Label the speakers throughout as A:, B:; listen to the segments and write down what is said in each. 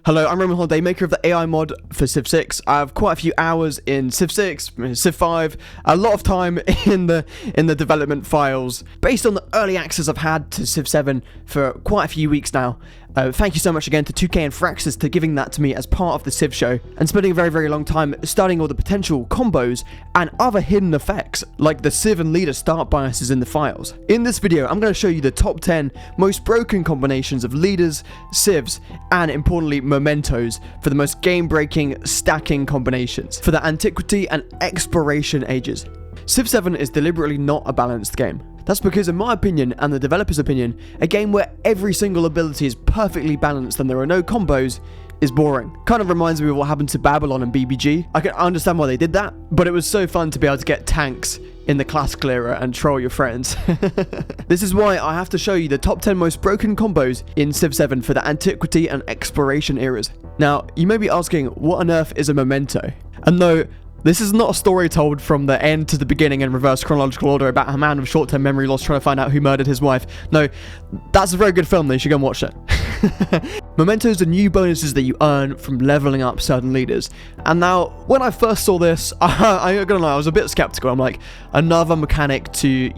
A: Hello, I'm Roman Holiday, maker of the AI mod for Civ 6. I have quite a few hours in Civ 6, Civ 5, a lot of time in the development files, based on the early access I've had to Civ 7 for quite a few weeks now. Thank you so much again to 2K and Firaxis for giving that to me as part of the Civ show, and spending a very, very long time studying all the potential combos and other hidden effects, like the Civ and leader start biases in the files. In this video, I'm going to show you the top 10 most broken combinations of leaders, civs, and importantly, mementos for the most game-breaking stacking combinations for the antiquity and exploration ages. Civ 7 is deliberately not a balanced game. That's because, in my opinion, and the developer's opinion, a game where every single ability is perfectly balanced and there are no combos is boring. Kind of reminds me of what happened to Babylon and BBG. I can understand why they did that, but it was so fun to be able to get tanks in the classical era and troll your friends. This is why I have to show you the top 10 most broken combos in Civ 7 for the antiquity and exploration eras. Now, you may be asking, what on earth is a memento? And no, this is not a story told from the end to the beginning in reverse chronological order about a man with short-term memory loss trying to find out who murdered his wife. No, that's a very good film though, you should go and watch it. Mementos are new bonuses that you earn from leveling up certain leaders. And now, when I first saw this, I'm gonna lie, I was a bit skeptical. I'm like, another mechanic to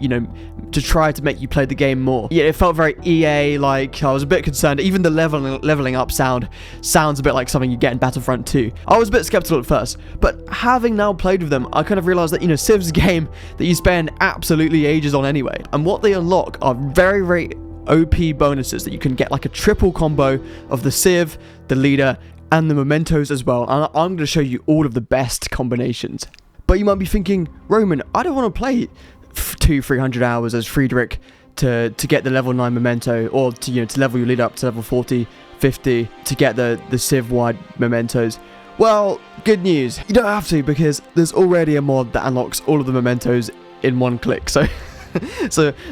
A: try to make you play the game more. Yeah, it felt very EA, like, I was a bit concerned. Even the leveling up sounds a bit like something you get in Battlefront 2. I was a bit skeptical at first, but having now played with them, I kind of realized that, Civ's a game that you spend absolutely ages on anyway. And what they unlock are very, very OP bonuses that you can get, like a triple combo of the Civ, the leader, and the mementos as well. And I'm going to show you all of the best combinations. But you might be thinking, Roman, I don't want to play 200-300 hours as Friedrich to get the level 9 memento, or to level your leader up to level 40-50 to get the Civ wide mementos. Well, good news, you don't have to, because there's already a mod that unlocks all of the mementos in one click. So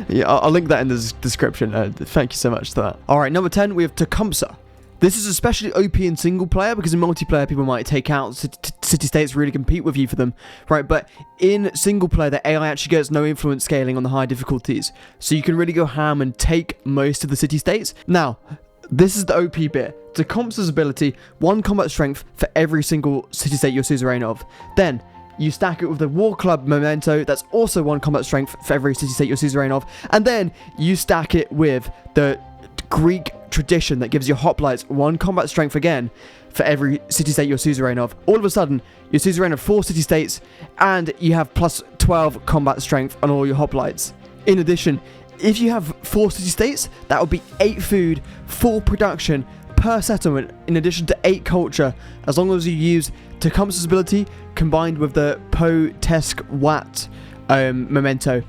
A: yeah, I'll link that in the description. Thank you so much for that. Alright, number 10, we have Tecumseh. This is especially OP in single player, because in multiplayer people might take out city-states, really compete with you for them, right? But in single player, the AI actually gets no influence scaling on the high difficulties, so you can really go ham and take most of the city-states. Now, this is the OP bit. Tecumseh's ability, 1 combat strength for every single city-state you're suzerain of. Then, you stack it with the War Club Memento, that's also 1 combat strength for every city-state you're suzerain of. And then, you stack it with the Greek tradition that gives you hoplites, 1 combat strength again for every city-state you're suzerain of. All of a sudden, you're suzerain of 4 city-states, and you have plus 12 combat strength on all your hoplites. In addition, if you have 4 city-states, that would be 8 food, 4 production per settlement, in addition to 8 culture, as long as you use Tecumseh's ability combined with the Potesk Wat memento.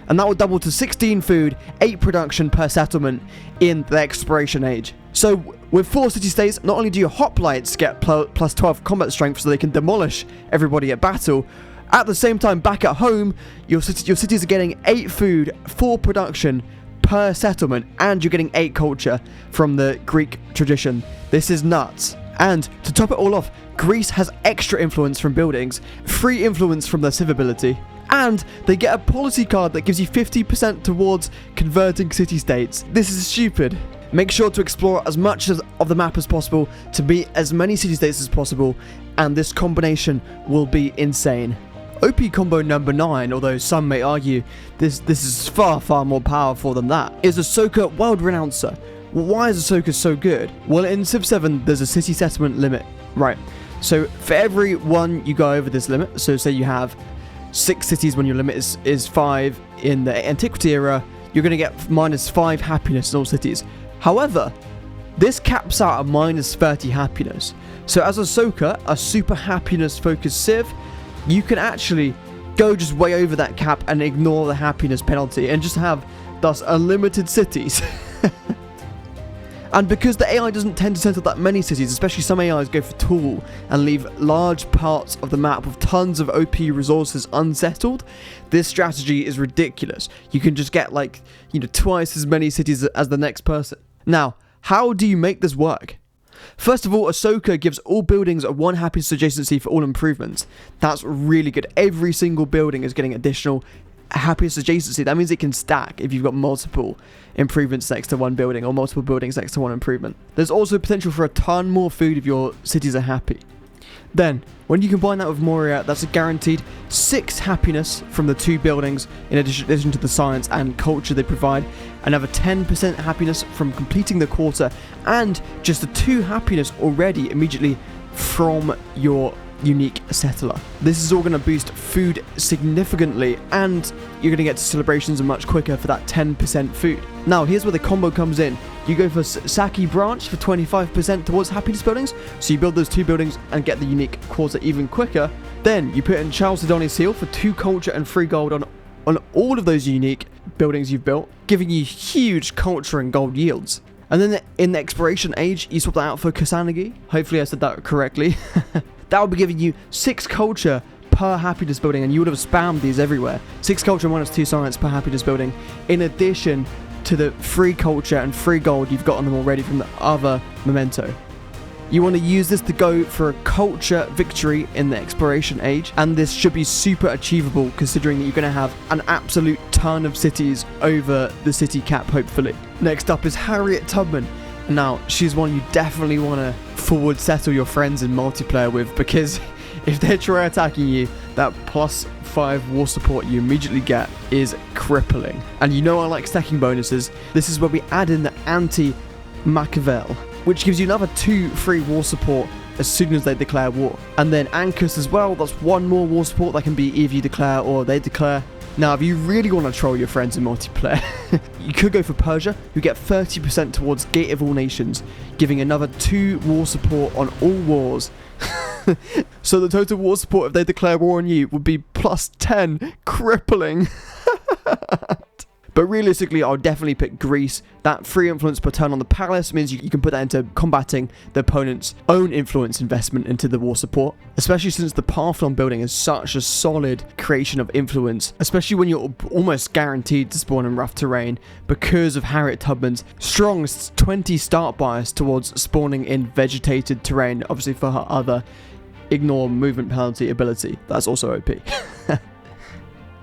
A: And that will double to 16 food, 8 production per settlement in the exploration age. So with 4 city-states, not only do your hoplites get plus 12 combat strength so they can demolish everybody at battle, at the same time, back at home, your cities are getting 8 food, 4 production per settlement, and you're getting 8 culture from the Greek tradition. This is nuts. And to top it all off, Greece has extra influence from buildings, free influence from their Civ ability, and they get a policy card that gives you 50% towards converting city-states. This is stupid. Make sure to explore as much of the map as possible to beat as many city-states as possible, and this combination will be insane. OP combo number 9, although some may argue this is far, far more powerful than that, is Ahsoka World Renouncer. Why is Ahsoka so good? Well, in Civ 7, there's a city settlement limit, right? So for every one you go over this limit, so say you have 6 cities when your limit is 5 in the Antiquity era, you're going to get minus 5 happiness in all cities. However, this caps out at minus 30 happiness. So as Ahsoka, a super happiness focused Civ, you can actually go just way over that cap and ignore the happiness penalty and just have thus unlimited cities. And because the AI doesn't tend to settle that many cities, especially some AIs go for tool and leave large parts of the map with tons of OP resources unsettled, this strategy is ridiculous. You can just get twice as many cities as the next person. Now, how do you make this work? First of all, Ahsoka gives all buildings a 1 happiness adjacency for all improvements. That's really good. Every single building is getting additional happiest adjacency. That means it can stack if you've got multiple improvements next to one building or multiple buildings next to one improvement. There's also potential for a ton more food if your cities are happy. Then, when you combine that with Meier, that's a guaranteed 6 happiness from the 2 buildings, in addition to the science and culture they provide, another 10% happiness from completing the quarter, and just the 2 happiness already immediately from your unique settler. This is all going to boost food significantly, and you're going to get to celebrations much quicker for that 10% food. Now, here's where the combo comes in. You go for Saki Branch for 25% towards happiness buildings, so you build those 2 buildings and get the unique quarter even quicker. Then you put in Charles Sidoni's Seal for 2 culture and 3 gold on all of those unique buildings you've built, giving you huge culture and gold yields. And then in the exploration age, you swap that out for Kusanagi. Hopefully I said that correctly. That will be giving you 6 culture per happiness building, and you would have spammed these everywhere. 6 culture minus 2 science per happiness building, in addition to the 3 culture and 3 gold you've got on them already from the other Memento. You want to use this to go for a culture victory in the exploration age, and this should be super achievable considering that you're going to have an absolute ton of cities over the city cap, hopefully. Next up is Harriet Tubman. Now, she's one you definitely want to forward settle your friends in multiplayer with, because if they're try attacking you, that +5 war support you immediately get is crippling. And you know I like stacking bonuses. This is where we add in the anti-Machiavel, which gives you another 2 free war support as soon as they declare war. And then Ancus as well, that's 1 more war support that can be either you declare or they declare. Now, if you really want to troll your friends in multiplayer, you could go for Persia, who get 30% towards Gate of All Nations, giving another 2 war support on all wars. So the total war support if they declare war on you would be +10, crippling. But realistically, I'll definitely pick Greece. That free influence per turn on the palace means you can put that into combating the opponent's own influence investment into the war support, especially since the Parthenon building is such a solid creation of influence, especially when you're almost guaranteed to spawn in rough terrain because of Harriet Tubman's strong 20 start bias towards spawning in vegetated terrain, obviously for her other ignore movement penalty ability. That's also OP.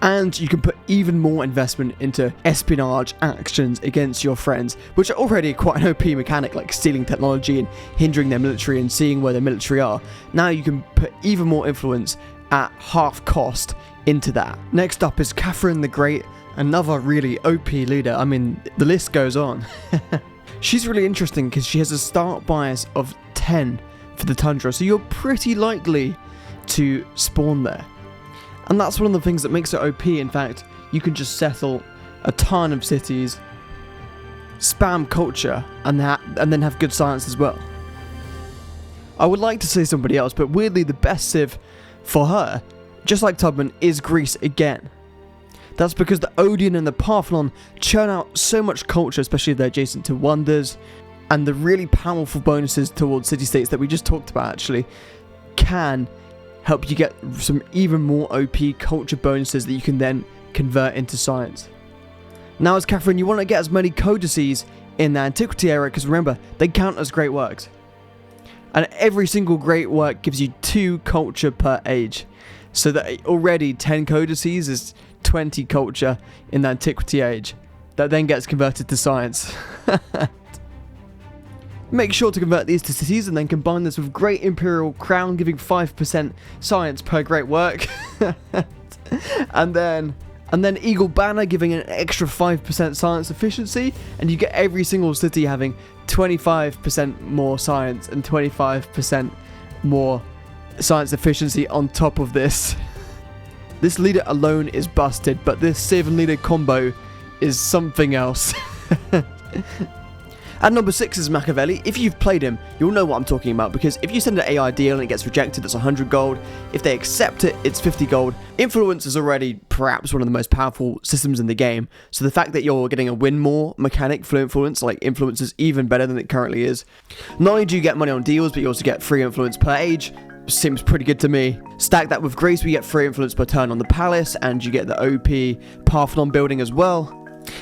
A: And you can put even more investment into espionage actions against your friends, which are already quite an OP mechanic, like stealing technology and hindering their military and seeing where their military are. Now you can put even more influence at half cost into that. Next up is Catherine the Great, another really OP leader. I mean, the list goes on. She's really interesting because she has a start bias of 10 for the tundra, so you're pretty likely to spawn there. And that's one of the things that makes it OP. In fact, you can just settle a ton of cities, spam culture, and then have good science as well. I would like to say somebody else, but weirdly the best civ for her, just like Tubman, is Greece again. That's because the Odeon and the Parthenon churn out so much culture, especially if they're adjacent to wonders, and the really powerful bonuses towards city-states that we just talked about actually can help you get some even more OP culture bonuses that you can then convert into science. Now as Catherine, you want to get as many codices in the antiquity era, because remember, they count as great works. And every single great work gives you 2 culture per age. So that already 10 codices is 20 culture in the antiquity age. That then gets converted to science. Make sure to convert these to cities and then combine this with Great Imperial Crown, giving 5% science per great work. and then Eagle Banner, giving an extra 5% science efficiency, and you get every single city having 25% more science and 25% more science efficiency on top of this. This leader alone is busted, but this Civ and leader combo is something else. At number 6 is Machiavelli. If you've played him, you'll know what I'm talking about, because if you send an AI deal and it gets rejected, it's 100 gold. If they accept it, it's 50 gold. Influence is already perhaps one of the most powerful systems in the game, so the fact that you're getting a win more mechanic for influence, like influence, is even better than it currently is. Not only do you get money on deals, but you also get free influence per age. Seems pretty good to me. Stack that with Greece, we get free influence per turn on the palace, and you get the OP Parthenon building as well.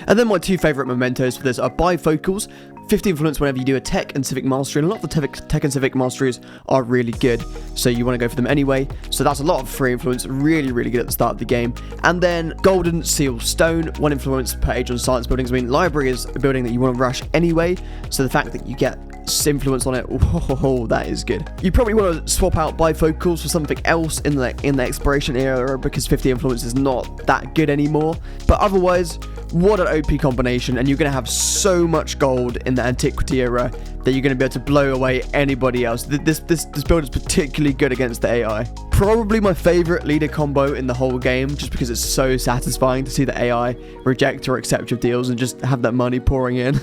A: And then my 2 favourite mementos for this are bifocals 50 influence whenever you do a tech and civic mastery, and a lot of the tech and civic masteries are really good, so you want to go for them anyway. So that's a lot of free influence, really, really good at the start of the game. And then golden seal stone, 1 influence per age on science buildings. I mean, library is a building that you want to rush anyway, so the fact that you get influence on it, oh, that is good. You probably want to swap out bifocals for something else in the exploration era, because 50 influence is not that good anymore. But otherwise, what an OP combination, and you're going to have so much gold in the antiquity era that you're going to be able to blow away anybody else. This build is particularly good against the AI. Probably my favorite leader combo in the whole game, just because it's so satisfying to see the AI reject or accept your deals and just have that money pouring in.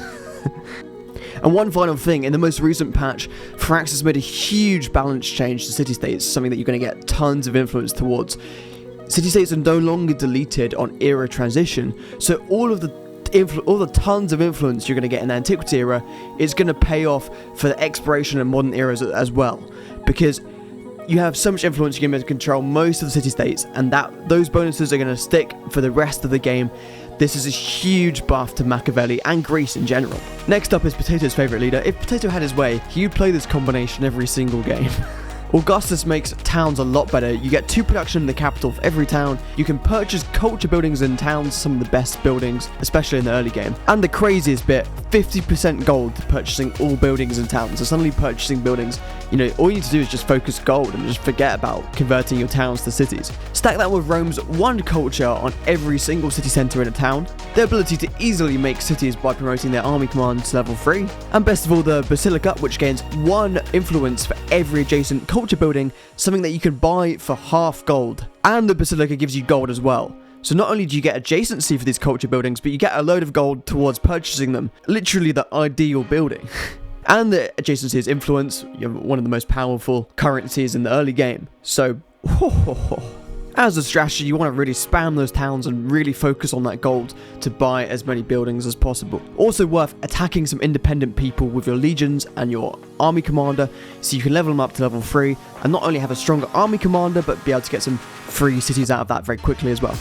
A: And one final thing, in the most recent patch, Firaxis made a huge balance change to city-states, something that you're going to get tons of influence towards. City-states are no longer deleted on era transition, so all the tons of influence you're going to get in the antiquity era is going to pay off for the exploration and modern eras as well, because you have so much influence you're going to be able to control most of the city-states, and those bonuses are going to stick for the rest of the game. This is a huge buff to Machiavelli and Greece in general. Next up is Potato's favourite leader. If Potato had his way, he'd play this combination every single game. Augustus makes towns a lot better. You get 2 production in the capital for every town. You can purchase culture buildings in towns, some of the best buildings, especially in the early game. And the craziest bit, 50% gold to purchasing all buildings in towns. So suddenly purchasing buildings, all you need to do is just focus gold and just forget about converting your towns to cities. Stack that with Rome's 1 culture on every single city centre in a town, their ability to easily make cities by promoting their army command to level 3, and best of all, the Basilica, which gains 1 influence for every adjacent culture building, something that you can buy for half gold. And the Basilica gives you gold as well. So not only do you get adjacency for these culture buildings, but you get a load of gold towards purchasing them. Literally the ideal building. And the adjacency is influence, one of the most powerful currencies in the early game. So, as a strategy, you want to really spam those towns and really focus on that gold to buy as many buildings as possible. Also worth attacking some independent people with your legions and your army commander, so you can level them up to level 3 and not only have a stronger army commander, but be able to get some free cities out of that very quickly as well.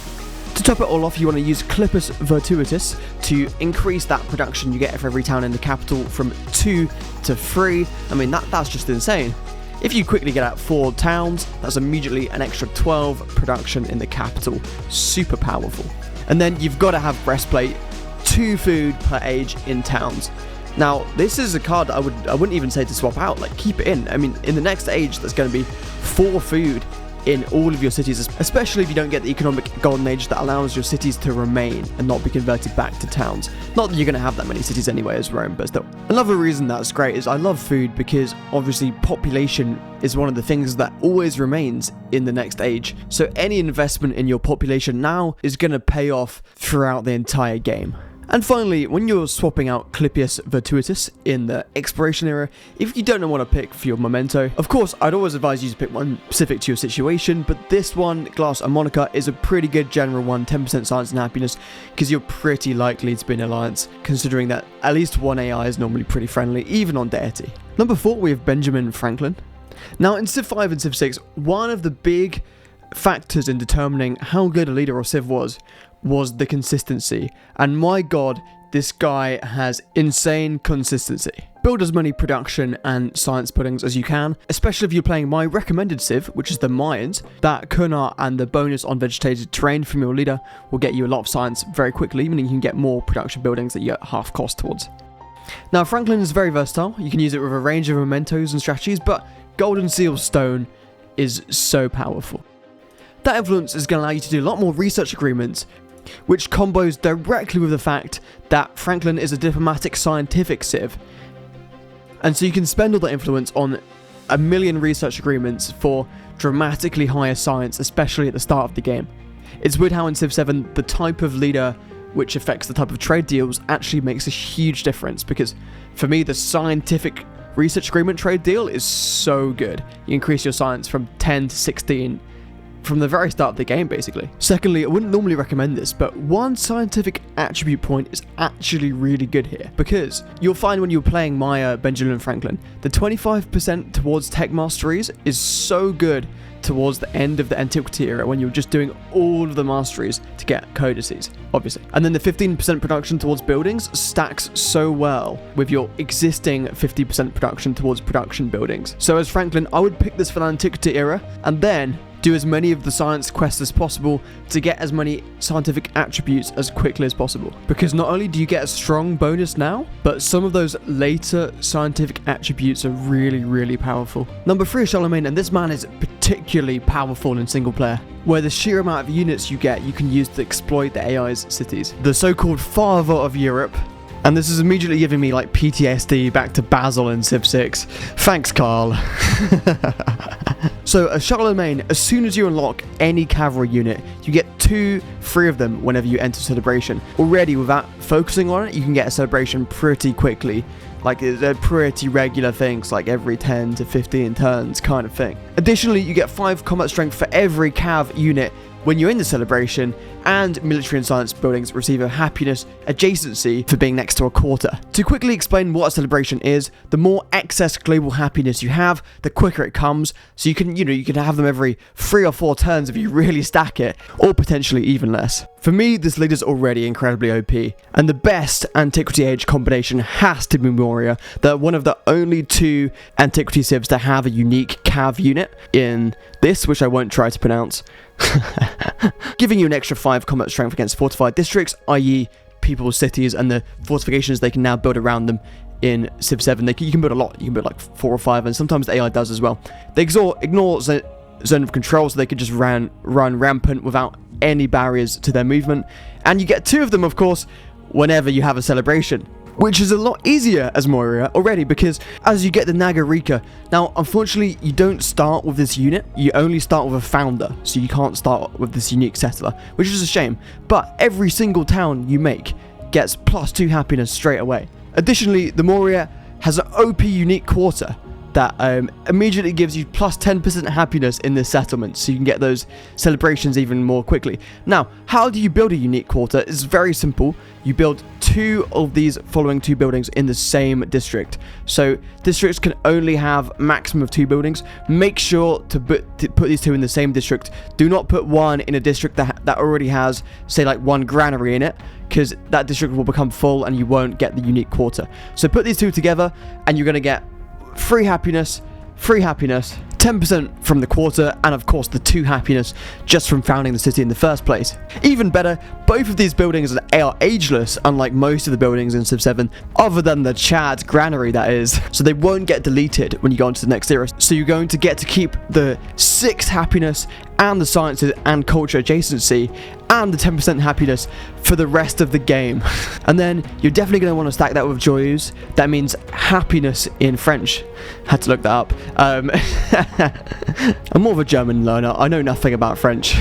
A: To top it all off, you want to use Clippus Virtuitus to increase that production you get for every town in the capital from 2 to 3. I mean, that's just insane. If you quickly get out 4 towns, that's immediately an extra 12 production in the capital. Super powerful. And then you've got to have Breastplate, 2 food per age in towns. Now, this is a card that I wouldn't even say to swap out, like keep it in. I mean, in the next age, there's going to be 4 food in all of your cities, especially if you don't get the economic golden age that allows your cities to remain and not be converted back to towns. Not that you're going to have that many cities anyway as Rome, but still. Another reason that's great is I love food, because obviously population is one of the things that always remains in the next age. So any investment in your population now is going to pay off throughout the entire game. And finally, when you're swapping out Clippus Virtuitus in the exploration era, if you don't know what to pick for your memento, of course, I'd always advise you to pick one specific to your situation, but this one, Glass and Monica, is a pretty good general one, 10% science and happiness, because you're pretty likely to be in alliance, considering that at least one AI is normally pretty friendly, even on deity. Number 4, we have Benjamin Franklin. Now, in Civ 5 and Civ 6, one of the big factors in determining how good a leader or Civ was the consistency, and my god, this guy has insane consistency. Build as many production and science puddings as you can, especially if you're playing my recommended Civ, which is the Mayans. That Kunar and the bonus on vegetated terrain from your leader will get you a lot of science very quickly, meaning you can get more production buildings that you get half cost towards. Now, Franklin is very versatile. You can use it with a range of mementos and strategies, but Golden Seal Stone is so powerful. That influence is going to allow you to do a lot more research agreements, which combos directly with the fact that Franklin is a diplomatic scientific Civ. And so you can spend all that influence on a million research agreements for dramatically higher science, especially at the start of the game. It's weird how in Civ 7, the type of leader which affects the type of trade deals actually makes a huge difference, because for me, the scientific research agreement trade deal is so good. You increase your science from 10 to 16 from the very start of the game, basically. Secondly, I wouldn't normally recommend this, but one scientific attribute point is actually really good here, because you'll find when you're playing Meier, Benjamin Franklin, the 25% towards tech masteries is so good towards the end of the antiquity era when you're just doing all of the masteries to get codices, obviously. And then the 15% production towards buildings stacks so well with your existing 50% production towards production buildings. So as Franklin, I would pick this for the antiquity era and then do as many of the science quests as possible to get as many scientific attributes as quickly as possible. Because not only do you get a strong bonus now, but some of those later scientific attributes are really, really powerful. Number 3 is Charlemagne, and this man is particularly powerful in single player, where the sheer amount of units you get you can use to exploit the AI's cities. The so-called father of Europe. And this is immediately giving me like PTSD back to Basil in Civ 6. Thanks, Carl. So, a Charlemagne, as soon as you unlock any cavalry unit, you get 2-3 of them whenever you enter Celebration. Already, without focusing on it, you can get a Celebration pretty quickly. Like, they're pretty regular things, like every 10 to 15 turns kind of thing. Additionally, you get 5 combat strength for every cav unit when you're in the Celebration, and military and science buildings receive a happiness adjacency for being next to a quarter. To quickly explain what a celebration is, the more excess global happiness you have, the quicker it comes, so you can have them every 3 or 4 turns if you really stack it, or potentially even less. For me, this leader is already incredibly OP, and the best Antiquity Age combination has to be Moria. They're one of the only 2 Antiquity Civs to have a unique cav unit in this, which I won't try to pronounce, giving you an extra 5 combat strength against fortified districts, i.e. people's cities and the fortifications they can now build around them in Civ 7. You can build a lot, you can build like 4 or 5, and sometimes the AI does as well. They ignore zone of control, so they could just run rampant without any barriers to their movement, and you get 2 of them, of course, whenever you have a celebration, which is a lot easier as Moria already, because as you get the Nagarika, now unfortunately you don't start with this unit, you only start with a founder, so you can't start with this unique settler, which is a shame, but every single town you make gets +2 happiness straight away. Additionally, the Moria has an OP unique quarter that immediately gives you +10% happiness in this settlement, so you can get those celebrations even more quickly. Now, how do you build a unique quarter? It's very simple. You build 2 of these following 2 buildings in the same district. So districts can only have maximum of 2 buildings. Make sure to put these 2 in the same district. Do not put one in a district that already has, say, like 1 granary in it, because that district will become full and you won't get the unique quarter. So put these 2 together and you're going to get free happiness, 10% from the quarter, and of course the 2 happiness just from founding the city in the first place. Even better, both of these buildings are ageless, unlike most of the buildings in Civ 7, other than the Chad granary, that is. So they won't get deleted when you go on to the next era. So you're going to get to keep the 6 happiness and the sciences and culture adjacency and the 10% happiness for the rest of the game. And then you're definitely going to want to stack that with joyeuse. That means happiness in French. Had to look that up. I'm more of a German learner. I know nothing about French.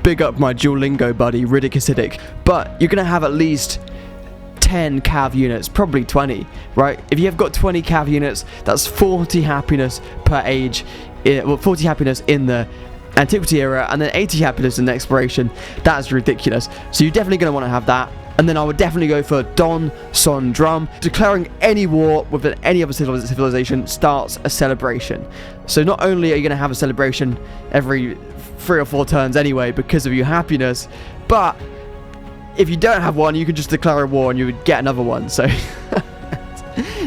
A: Big up my Duolingo buddy, Riddick Acidic. But you're going to have at least 10 cav units, probably 20, right? If you have got 20 cav units, that's 40 happiness per age. 40 happiness in the Antiquity era, and then 80 happiness in the Exploration. That's ridiculous. So you're definitely going to want to have that. And then I would definitely go for Don Son Drum. Declaring any war with any other civilization starts a celebration. So not only are you going to have a celebration every 3 or 4 turns anyway because of your happiness, but if you don't have one, you can just declare a war and you would get another one. So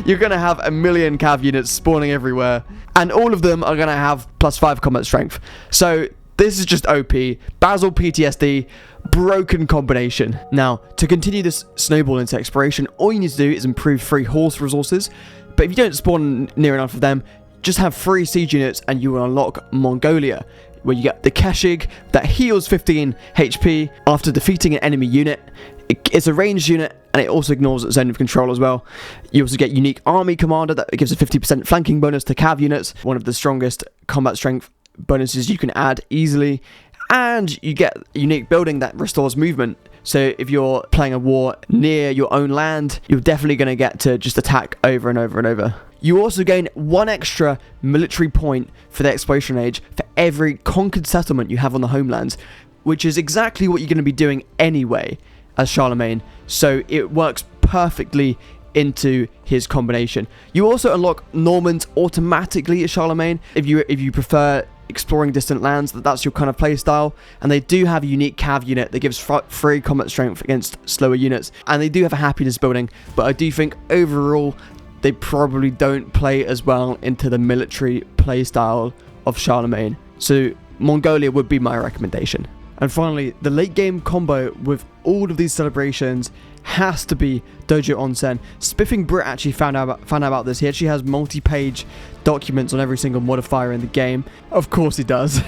A: you're going to have a million cav units spawning everywhere, and all of them are going to have +5 combat strength. So this is just OP. Basil PTSD, broken combination. Now, to continue this snowball into Exploration, all you need to do is improve 3 horse resources, but if you don't spawn near enough of them, just have 3 siege units and you will unlock Mongolia, where you get the Keshig that heals 15 HP after defeating an enemy unit. It's a ranged unit, and it also ignores zone of control as well. You also get unique army commander that gives a 50% flanking bonus to cav units, one of the strongest combat strength bonuses you can add easily, and you get unique building that restores movement. So if you're playing a war near your own land, you're definitely going to get to just attack over and over and over. You also gain 1 extra military point for the exploration age for every conquered settlement you have on the homelands, which is exactly what you're going to be doing anyway as Charlemagne, so it works perfectly into his combination. You also unlock Normans automatically as Charlemagne if you prefer exploring distant lands, that's your kind of playstyle. And they do have a unique cav unit that gives free combat strength against slower units, and they do have a happiness building, but I do think overall they probably don't play as well into the military playstyle of Charlemagne, so Mongolia would be my recommendation. And finally, the late game combo with all of these celebrations has to be Dojo Onsen. Spiffing Brit actually found out about this. He actually has multi-page documents on every single modifier in the game. Of course he does.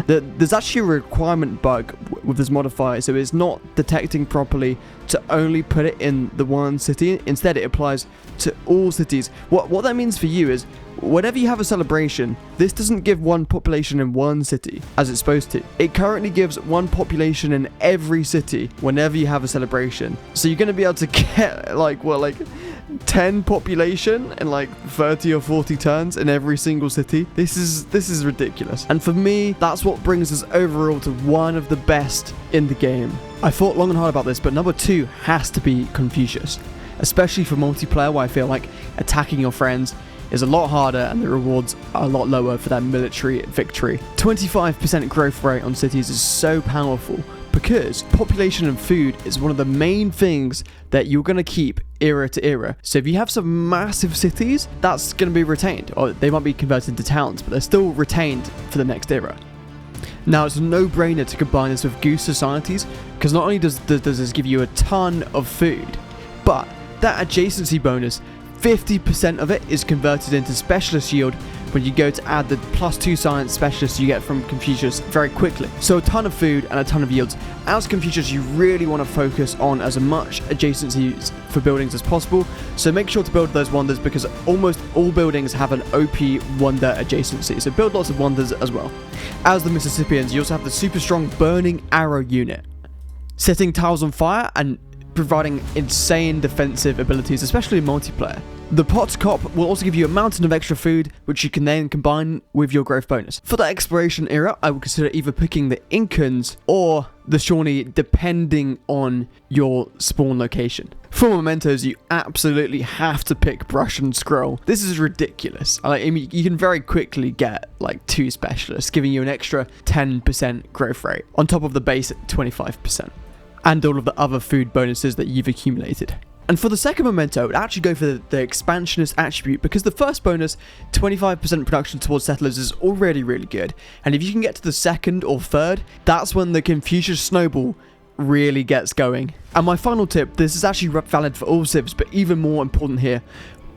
A: There's actually a requirement bug with this modifier, so it's not detecting properly to only put it in the one city. Instead, it applies to all cities. What that means for you is, whenever you have a celebration, this doesn't give one population in one city as it's supposed to. It currently gives one population in every city whenever you have a celebration. So you're going to be able to get like 10 population in like 30 or 40 turns in every single city. This is ridiculous. And for me, that's what brings us overall to one of the best in the game. I thought long and hard about this, but number 2 has to be Confucius, especially for multiplayer, where I feel like attacking your friends is a lot harder and the rewards are a lot lower for that military victory. 25% growth rate on cities is so powerful because population and food is one of the main things that you're going to keep era to era. So if you have some massive cities, that's going to be retained, or they might be converted to towns, but they're still retained for the next era. Now, it's a no-brainer to combine this with Goose Societies, because not only does this give you a ton of food, but that adjacency bonus, 50% of it is converted into specialist yield when you go to add the +2 science specialists you get from Confucius very quickly. So a ton of food and a ton of yields. As Confucius, you really want to focus on as much adjacencies for buildings as possible, so make sure to build those wonders, because almost all buildings have an OP wonder adjacency, so build lots of wonders as well. As the Mississippians, you also have the super strong burning arrow unit, setting tiles on fire and providing insane defensive abilities, especially in multiplayer. The Pot Cop will also give you a mountain of extra food, which you can then combine with your growth bonus. For the exploration era, I would consider either picking the Incans or the Shawnee, depending on your spawn location. For Mementos, you absolutely have to pick Brush and Scroll. This is ridiculous. I mean, you can very quickly get like 2 specialists, giving you an extra 10% growth rate on top of the base at 25%. And all of the other food bonuses that you've accumulated. And for the second memento, I would actually go for the expansionist attribute, because the first bonus, 25% production towards settlers, is already really good. And if you can get to the second or third, that's when the Confucius snowball really gets going. And my final tip, this is actually valid for all civs, but even more important here.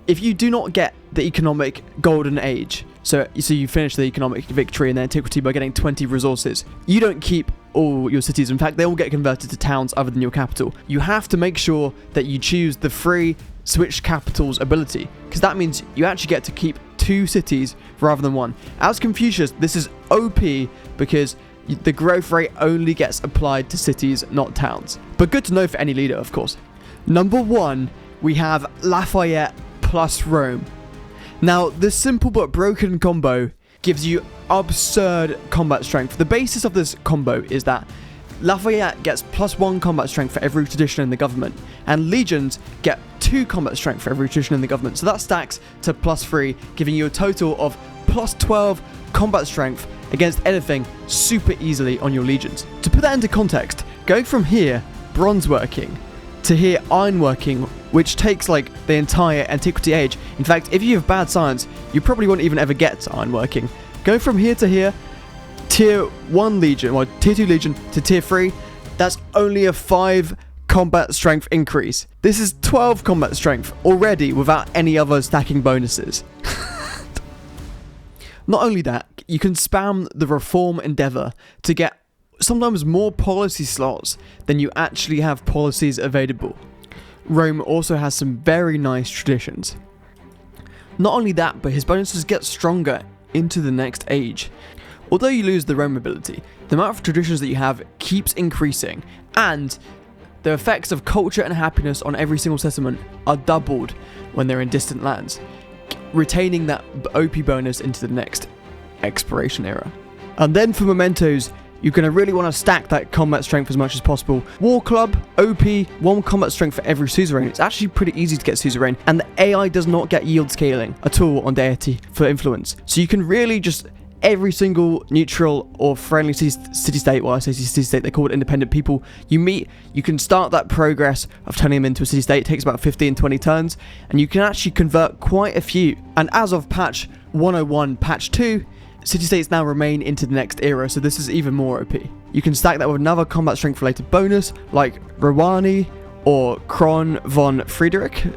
A: If you do not get the economic golden age, so you finish the economic victory in the antiquity by getting 20 resources, you don't keep all your cities. In fact, they all get converted to towns other than your capital. You have to make sure that you choose the free switch capitals ability, because that means you actually get to keep 2 cities rather than 1. As Confucius, this is OP because the growth rate only gets applied to cities, not towns. But good to know for any leader, of course. Number 1, we have Lafayette plus Rome. Now, this simple but broken combo gives you absurd combat strength. The basis of this combo is that Lafayette gets +1 combat strength for every tradition in the government, and legions get 2 combat strength for every tradition in the government. So that stacks to +3, giving you a total of +12 combat strength against anything super easily on your legions. To put that into context, going from here, bronze working, to here, ironworking, which takes like the entire antiquity age. In fact, if you have bad science, you probably won't even ever get to ironworking. Going from here to here, tier 1 legion, or tier 2 legion to tier 3, that's only a 5 combat strength increase. This is 12 combat strength already without any other stacking bonuses. Not only that, you can spam the Reform Endeavor to get sometimes more policy slots than you actually have policies available. Rome also has some very nice traditions. Not only that, but his bonuses get stronger into the next age. Although you lose the Rome ability, the amount of traditions that you have keeps increasing, and the effects of culture and happiness on every single settlement are doubled when they're in distant lands. retaining that OP bonus into the next exploration era. And then for Mementos, you're going to really want to stack that combat strength as much as possible. War Club, OP, 1 combat strength for every suzerain. It's actually pretty easy to get suzerain, and the AI does not get yield scaling at all on deity for influence. So you can really just, every single neutral or friendly city-state, well I say city-state, they call it independent people, you meet, you can start that progress of turning them into a city-state. It takes about 15-20 turns, and you can actually convert quite a few. And as of patch 101, patch 2, city-states now remain into the next era, so this is even more OP. You can stack that with another combat strength related bonus, like Rawani or Kron von Friedrich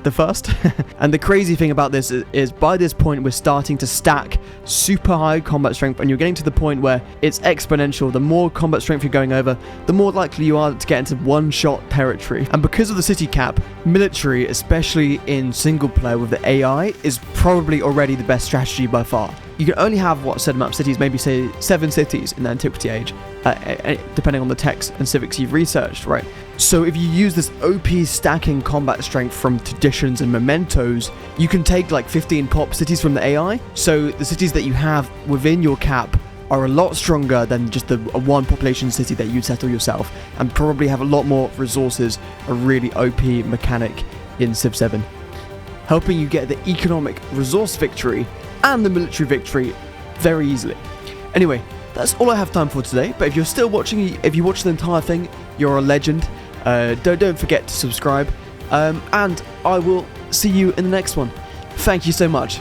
A: the First. And the crazy thing about this is by this point we're starting to stack super high combat strength, and you're getting to the point where it's exponential. The more combat strength you're going over, the more likely you are to get into one-shot territory. And because of the city cap, military, especially in single player with the AI, is probably already the best strategy by far. You can only have, what, set map cities, maybe say 7 cities in the Antiquity Age, depending on the texts and civics you've researched, right? So if you use this OP stacking combat strength from Traditions and Mementos, you can take like 15 pop cities from the AI, so the cities that you have within your cap are a lot stronger than just the one population city that you settle yourself, and probably have a lot more resources, a really OP mechanic in Civ 7, helping you get the economic resource victory and the military victory very easily. Anyway, that's all I have time for today, but if you're still watching, if you watched the entire thing, you're a legend. Don't forget to subscribe, and I will see you in the next one. Thank you so much.